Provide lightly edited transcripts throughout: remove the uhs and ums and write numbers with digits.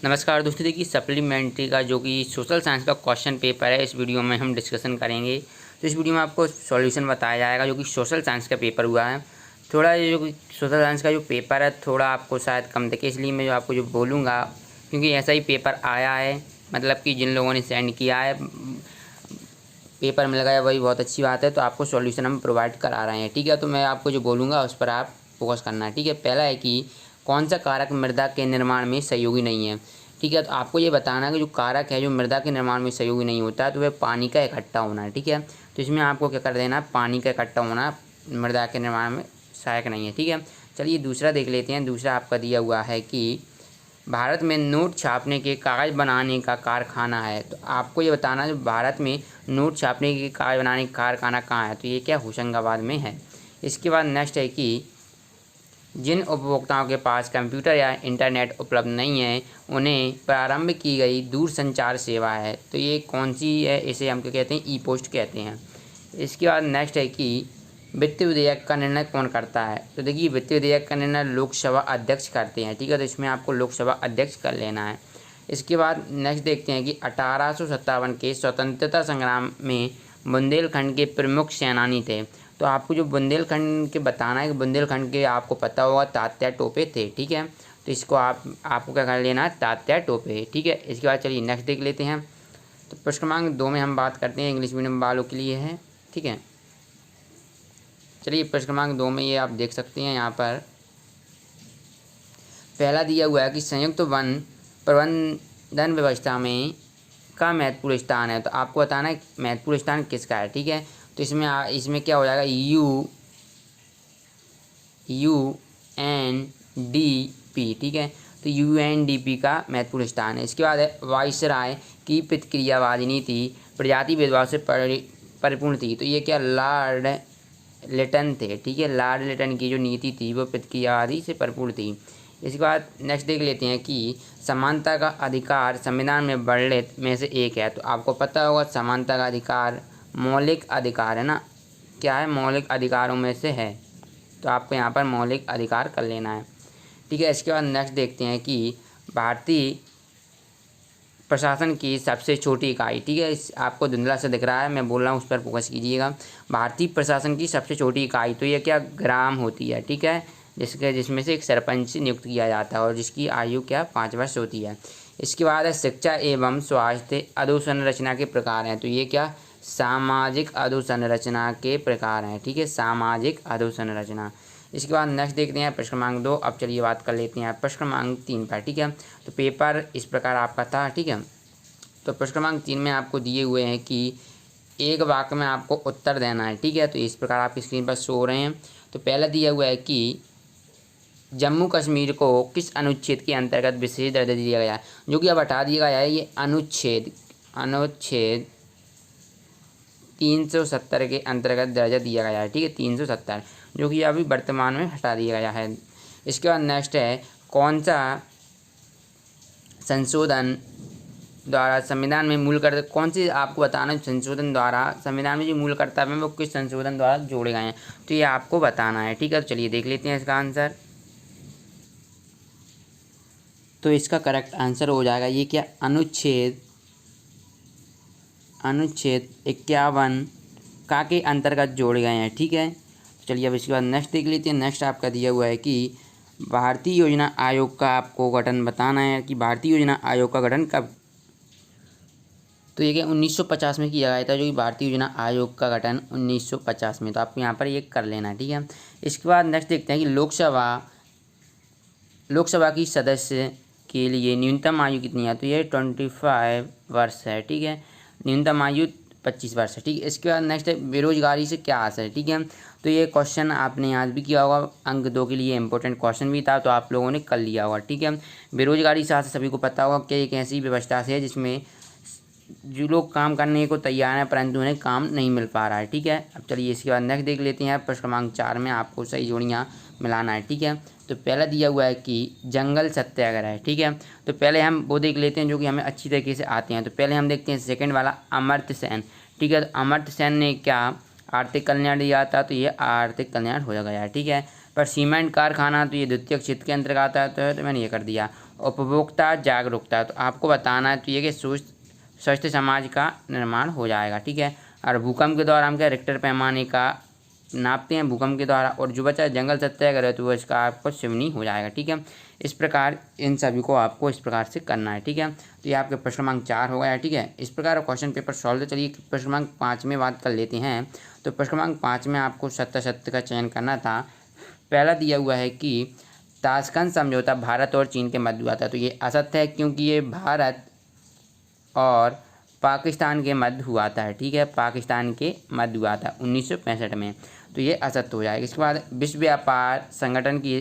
नमस्कार दोस्तों, देखिए सप्लीमेंट्री का जो कि सोशल साइंस का क्वेश्चन पेपर है, इस वीडियो में हम डिस्कशन करेंगे। तो इस वीडियो में आपको सॉल्यूशन बताया जाएगा जो कि सोशल साइंस का पेपर हुआ है। थोड़ा ये जो कि सोशल साइंस का जो पेपर है थोड़ा आपको शायद कम दिखे, इसलिए मैं जो आपको जो बोलूँगा, क्योंकि ऐसा ही पेपर आया है, मतलब कि जिन लोगों ने सेंड किया है पेपर मिल गया वही बहुत अच्छी बात है। तो आपको सॉल्यूशन हम प्रोवाइड करा रहे हैं, ठीक है। तो मैं आपको जो बोलूँगा उस पर आप फोकस करना है, ठीक है। पहला है कि कौन सा कारक मृदा के निर्माण में सहयोगी नहीं है, ठीक है। तो आपको ये बताना है कि जो कारक है जो मृदा के निर्माण में सहयोगी नहीं होता है तो वह पानी का इकट्ठा होना है, ठीक है। तो इसमें आपको क्या कर देना है, पानी का इकट्ठा होना मृदा के निर्माण में सहायक नहीं है, ठीक है। चलिए दूसरा देख लेते हैं। दूसरा आपका दिया हुआ है कि भारत में नोट छापने के कागज़ बनाने का कारखाना है। तो आपको ये बताना है भारत में नोट छापने के कागज़ बनाने का कारखाना कहाँ है, तो ये क्या होशंगाबाद में है। इसके बाद नेक्स्ट है कि जिन उपभोक्ताओं के पास कंप्यूटर या इंटरनेट उपलब्ध नहीं है उन्हें प्रारंभ की गई दूरसंचार सेवा है। तो ये कौन सी है, इसे हम क्या कहते हैं, ई पोस्ट कहते हैं। इसके बाद नेक्स्ट है कि वित्त विधेयक का निर्णय कौन करता है। तो देखिए वित्त विधेयक का निर्णय लोकसभा अध्यक्ष करते हैं, ठीक है। तो इसमें आपको लोकसभा अध्यक्ष कर लेना है। इसके बाद नेक्स्ट देखते हैं कि 1857 के स्वतंत्रता संग्राम में बुंदेलखंड के प्रमुख सेनानी थे। तो आपको जो बुंदेलखंड के बताना है कि बुंदेलखंड के आपको पता होगा तात्या टोपे थे, ठीक है। तो इसको आपको क्या कर लेना है, तात्या टोपे, ठीक है। इसके बाद चलिए नेक्स्ट देख लेते हैं। तो प्रश्न क्रमांक 2 में हम बात करते हैं, इंग्लिश मीडियम वालों के लिए है, ठीक है। चलिए प्रश्न क्रमांक 2 में ये आप देख सकते हैं, यहाँ पर पहला दिया हुआ है कि संयुक्त वन प्रबंधन व्यवस्था में का महत्वपूर्ण स्थान है। तो आपको बताना है महत्वपूर्ण स्थान किसका है, ठीक है। तो इसमें क्या हो जाएगा, UNDP, ठीक है। तो UNDP का महत्वपूर्ण स्थान है। इसके बाद है वायसराय की प्रतिक्रियावादी नीति प्रजाति भेदभाव से परिपूर्ण थी। तो ये क्या लॉर्ड लिटन थे, ठीक है। लॉर्ड लिटन की जो नीति थी वो प्रतिक्रियावादी से भरपूर थी। इसके बाद नेक्स्ट देख लेते हैं कि समानता का अधिकार संविधान में वर्णित में से एक है। तो आपको पता होगा समानता का अधिकार मौलिक अधिकार है ना, क्या है, मौलिक अधिकारों में से है। तो आपको यहाँ पर मौलिक अधिकार कर लेना है, ठीक है। इसके बाद नेक्स्ट देखते हैं कि भारतीय प्रशासन की सबसे छोटी इकाई, ठीक है। इस आपको धुंधला से दिख रहा है, मैं बोल रहा हूँ उस पर फोकस कीजिएगा। भारतीय प्रशासन की सबसे छोटी इकाई, तो ये क्या, ग्राम होती है, ठीक है। जिसमें से एक सरपंच नियुक्त किया जाता है और जिसकी आयु क्या 5 वर्ष होती है। इसके बाद है शिक्षा एवं स्वास्थ्य अधोसंरचना के प्रकार हैं। तो ये क्या, सामाजिक अधोसंरचना के प्रकार हैं, ठीक है, सामाजिक अधोसंरचना। इसके बाद नेक्स्ट देखते हैं प्रश्न क्रमांक 2। अब चलिए बात कर लेते हैं प्रश्न क्रमांक 3 पर, ठीक है। तो पेपर इस प्रकार आपका था, ठीक है। तो प्रश्न क्रमांक 3 में आपको दिए हुए हैं कि एक वाक्य में आपको उत्तर देना है, ठीक है। तो इस प्रकार आपकी स्क्रीन पर शो हो रहे हैं। तो पहला दिया हुआ है कि जम्मू कश्मीर को किस अनुच्छेद के अंतर्गत विशेष दर्जा दिया गया है, जो कि अब हटा दिया गया है। ये अनुच्छेद 370 के अंतर्गत दर्जा दिया गया है, ठीक है, 370, जो कि अभी वर्तमान में हटा दिया गया है। इसके बाद नेक्स्ट है कौन सा संशोधन द्वारा संविधान में मूल कर्तव्य, कौन सी आपको बताना है संशोधन द्वारा संविधान में जो मूल कर्तव्य हैं वो किस संशोधन द्वारा जोड़े गए हैं, तो ये आपको बताना है, ठीक है। तो चलिए देख लेते हैं इसका आंसर। तो इसका करेक्ट आंसर हो जाएगा ये क्या, अनुच्छेद 51 का के अंतर्गत जोड़े गए हैं, ठीक है। चलिए अब इसके बाद नेक्स्ट देख लेते हैं। नेक्स्ट आपका दिया हुआ है कि भारतीय योजना आयोग का आपको गठन बताना है कि भारतीय योजना आयोग का गठन कब। तो ये क्या 1950 में किया गया था, जो कि भारतीय योजना आयोग का गठन 1950 में। तो आपको यहाँ पर ये कर लेना है, ठीक है। इसके बाद नेक्स्ट देखते हैं कि लोकसभा की सदस्य के लिए न्यूनतम आयु कितनी है। तो ये 25 वर्ष है, ठीक है। न्यूनतम आयु 25 वर्ष है, ठीक है। इसके बाद नेक्स्ट है बेरोजगारी से क्या असर है, ठीक है। तो ये क्वेश्चन आपने आज भी किया होगा, अंक 2 के लिए इंपॉर्टेंट क्वेश्चन भी था, तो आप लोगों ने कर लिया होगा, ठीक है। बेरोजगारी से सभी को पता होगा कि एक ऐसी व्यवस्था है जिसमें जो लोग काम करने को तैयार हैं परंतु उन्हें काम नहीं मिल पा रहा है, ठीक है। अब चलिए इसके बाद नेक्स्ट देख लेते हैं। प्रश्न क्रमांक 4 में आपको सही जोड़ियाँ मिलाना है, ठीक है। तो पहला दिया हुआ है कि जंगल सत्याग्रह, ठीक है। तो पहले हम वो देख लेते हैं जो कि हमें अच्छी तरीके से आते हैं। तो पहले हम देखते हैं सेकंड वाला अमर्त्य सेन, ठीक है। तो अमर्त्य सेन ने क्या आर्थिक कल्याण दिया था, तो ये आर्थिक कल्याण हो गया है, ठीक है। पर सीमेंट कारखाना, तो ये द्वितीय क्षेत्र के अंतर्गत आता है, तो मैंने ये कर दिया। उपभोक्ता जागरूकता, तो आपको बताना है तो ये कि स्वस्थ समाज का निर्माण हो जाएगा, ठीक है। और भूकंप के दौरान क्या रिक्टर पैमाने का नापते हैं भूकंप के द्वारा, और जो बच्चा जंगल सत्याग्रह है तो वो इसका आपको सिवनी हो जाएगा, ठीक है। इस प्रकार इन सभी को आपको इस प्रकार से करना है, ठीक है। तो ये आपके प्रश्न क्रमांक 4 हो गया है, ठीक है। इस प्रकार क्वेश्चन पेपर सॉल्व। चलिए प्रश्न क्रमांक 5 में बात कर लेते हैं। तो प्रश्न क्रमांक 5 में आपको सत्य का चयन करना था। पहला दिया हुआ है कि ताशकंद समझौता भारत और चीन के मध्य हुआ था, तो ये असत्य है क्योंकि ये भारत और पाकिस्तान के मध्य हुआ था, ठीक है। पाकिस्तान के मध्य हुआ था 1965 में, तो ये असत्य हो जाएगा। इसके बाद विश्व व्यापार संगठन की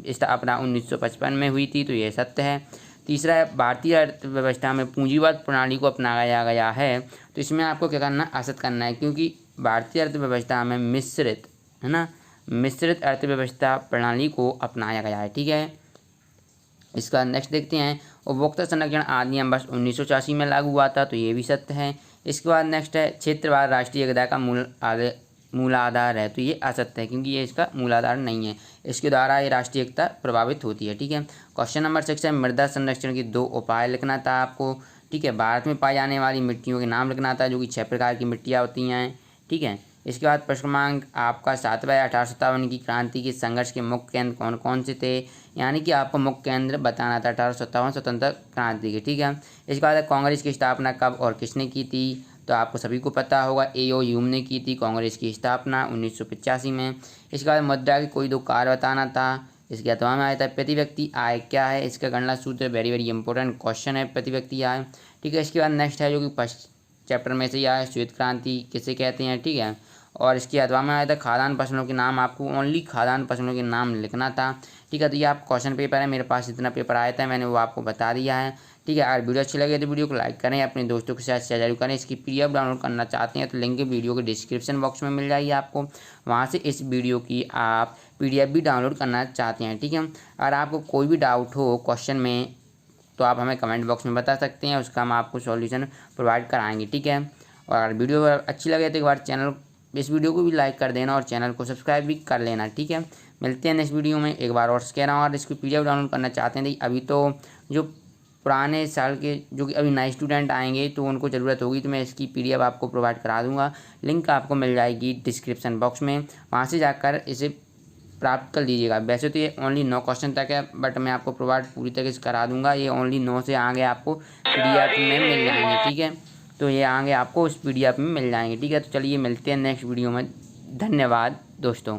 स्थापना 1955 में हुई थी, तो ये सत्य है। तीसरा है भारतीय अर्थव्यवस्था में पूंजीवाद प्रणाली को अपनाया गया है, तो इसमें आपको क्या करना है, असत्य करना है, क्योंकि भारतीय अर्थव्यवस्था में मिश्रित है ना, मिश्रित अर्थव्यवस्था प्रणाली को अपनाया गया है, ठीक है। इसका नेक्स्ट देखते हैं। उपभोक्ता संरक्षण अधिनियम वर्ष 1986 में लागू हुआ था, तो ये भी सत्य है। इसके बाद नेक्स्ट है क्षेत्रवाद राष्ट्रीय एकता का मूलाधार है, तो ये असत्य है क्योंकि ये इसका मूलाधार नहीं है। इसके द्वारा ये राष्ट्रीय एकता प्रभावित होती है, ठीक है। क्वेश्चन नंबर 6 है मृदा संरक्षण के 2 उपाय लिखना था आपको, ठीक है। भारत में पाई जाने वाली मिट्टियों के नाम लिखना था, जो कि 6 प्रकार की मिट्टियाँ होती हैं, ठीक है। इसके बाद प्रश्न क्रमांक आपका 7वां 1857 की क्रांति के संघर्ष के मुख्य केंद्र कौन कौन से थे, यानी कि आपको मुख्य केंद्र बताना था 1857 स्वतंत्रता क्रांति के, ठीक है। इसके बाद कांग्रेस की स्थापना कब और किसने की थी, तो आपको सभी को पता होगा A.O. ह्यूम ने की थी कांग्रेस की स्थापना 1985 में। इसके बाद मुद्रा के कोई 2 कार्य बताना था। इसके अथवा में आया था प्रति व्यक्ति आय क्या है, इसका गणना सूत्र वेरी वेरी इंपॉर्टेंट क्वेश्चन है, प्रति व्यक्ति आय, ठीक है। इसके बाद नेक्स्ट है जो कि फर्स्ट चैप्टर में से ही आया, श्वेत क्रांति किसे कहते हैं, ठीक है। और इसके अथवा में आया था खाद्यान्न फसलों के नाम, आपको ओनली खाद्यान्न फसलों के नाम लिखना था, ठीक है। तो ये आप क्वेश्चन पेपर है, मेरे पास इतना पेपर आया था, मैंने वो आपको बता दिया है, ठीक है। अगर वीडियो अच्छी लगे तो वीडियो को लाइक करें, अपने दोस्तों के साथ शेयर जरूर करें। इसकी PDF डाउनलोड करना चाहते हैं तो लिंक वीडियो के डिस्क्रिप्शन बॉक्स में मिल जाएगी आपको, वहाँ से इस वीडियो की आप PDF भी डाउनलोड करना चाहते हैं, ठीक है। अगर आपको कोई भी डाउट हो क्वेश्चन में तो आप हमें कमेंट बॉक्स में बता सकते हैं, उसका हम आपको सॉल्यूशन प्रोवाइड कराएंगे, ठीक है। और अगर वीडियो अच्छी लगे तो एक बार इस वीडियो को भी लाइक कर देना और चैनल को सब्सक्राइब भी कर लेना, ठीक है। मिलते हैं नेक्स्ट वीडियो में। एक बार और कह रहा हूँ, और इसकी PDF डाउनलोड करना चाहते हैं अभी तो जो पुराने साल के जो कि अभी नए स्टूडेंट आएंगे तो उनको ज़रूरत होगी, तो मैं इसकी PDF आपको प्रोवाइड करा दूंगा, लिंक आपको मिल जाएगी डिस्क्रिप्शन बॉक्स में, वहाँ से जाकर इसे प्राप्त कर लीजिएगा। वैसे तो ये ओनली 9 क्वेश्चन तक है, बट मैं आपको प्रोवाइड पूरी तरीके से करा दूंगा। ये ओनली 9 से आगे आपको PDF में मिल जाएंगे, ठीक है। तो ये आगे आपको उस PDF में मिल जाएंगे, ठीक है। तो चलिए मिलते हैं नेक्स्ट वीडियो में। धन्यवाद दोस्तों।